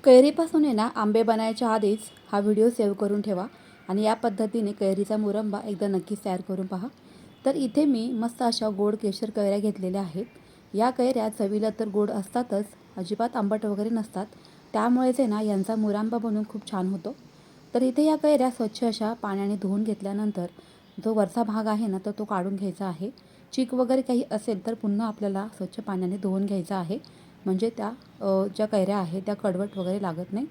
कैरीपासून आहे ना आंबे बनायच्या आधीच हा व्हिडिओ सेव्ह करून ठेवा आणि या पद्धतीने कैरीचा मुरंबा एकदा नक्कीच तयार करून पहा। तर इथे मी मस्त अशा गोड केशर कैऱ्या घेतलेल्या आहेत। या कैऱ्या चवीला तर गोड असतातच, अजिबात आंबट वगैरे नसतात, त्यामुळेच आहे ना यांचा मुरंबा बनवून खूप छान होतो। तर इथे या कैऱ्या स्वच्छ अशा पाण्याने धुवून घेतल्यानंतर जो वरचा भाग आहे ना तर तो काढून घ्यायचा आहे। चीक वगैरे काही असेल तर पुन्हा आपल्याला स्वच्छ पाण्याने धुवून घ्यायचा आहे, म्हणजे त्या ज्या कैऱ्या आहेत त्या कडवट वगैरे लागत नाही।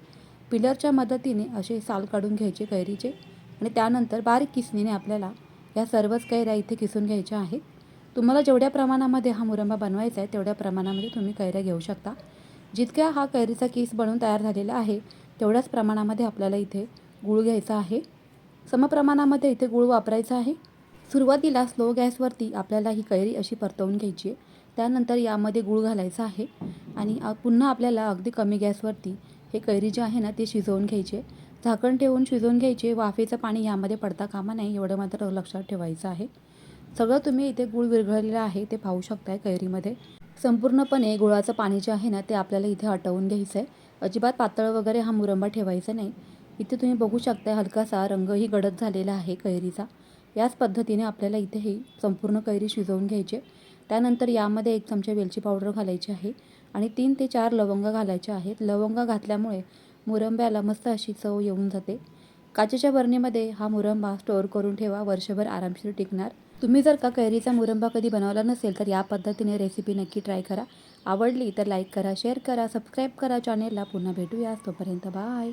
पिलरच्या मदतीने असे साल काढून घ्यायचे कैरीचे आणि त्यानंतर बारीक किसणीने आपल्याला या सर्वच कैऱ्या इथे किसून घ्यायच्या आहेत। तुम्हाला जेवढ्या प्रमाणामध्ये हा मुरंबा बनवायचा आहे तेवढ्या प्रमाणामध्ये तुम्ही कैऱ्या घेऊ शकता। जितक्या हा कैरीचा किस बनवून तयार झालेला आहे तेवढ्याच प्रमाणामध्ये आपल्याला इथे गूळ घ्यायचा आहे। समप्रमाणामध्ये इथे गूळ वापरायचा आहे। सुरुवातीला स्लो गॅसवरती आपल्याला ही कैरी अशी परतवून घ्यायची आहे। त्यानंतर यामध्ये गूळ घालायचा आहे आणि पुन्हा आपल्याला अगदी कमी गॅसवरती हे कैरी जे आहे ना ते शिजवून घ्यायचे। झाकण ठेवून शिजवून घ्यायचे, वाफेचं पाणी यामध्ये पडता कामा नये एवढं मात्र लक्षात ठेवायचं आहे। सगळं तुम्ही इथे गूळ विरघळलेलं आहे ते पाहू शकताय कैरीमध्ये। संपूर्णपणे गुळाचं पाणी जे आहे ना ते आपल्याला इथे आटवून घ्यायचं आहे। अजिबात पातळ वगैरे हा मुरंबा ठेवायचा नाही। इथे तुम्ही बघू शकता हलकासा रंगही गडद झालेला आहे कैरीचा। याच पद्धतीने आपल्याला इथे ही संपूर्ण कैरी शिजवून घ्यायची। त्यानंतर यामध्ये 1 चमचा वेलची पावडर घालायची आहे आणि 3 ते 4 लवंग घालायचे आहेत। लवंग घातल्यामुळे मुरंब्याला मस्त अशी चव येऊन जाते। काचेच्या बरणीमध्ये हा मुरंबा स्टोअर करून ठेवा, वर्षभर आरामशीर टिकणार। तुम्ही जर का कैरीचा मुरंबा कधी बनवला नसेल तर या पद्धतीने रेसिपी नक्की ट्राय करा। आवडली तर लाईक करा, शेअर करा, सबस्क्राईब करा चॅनेलला। पुन्हा भेटूया, तोपर्यंत बाय।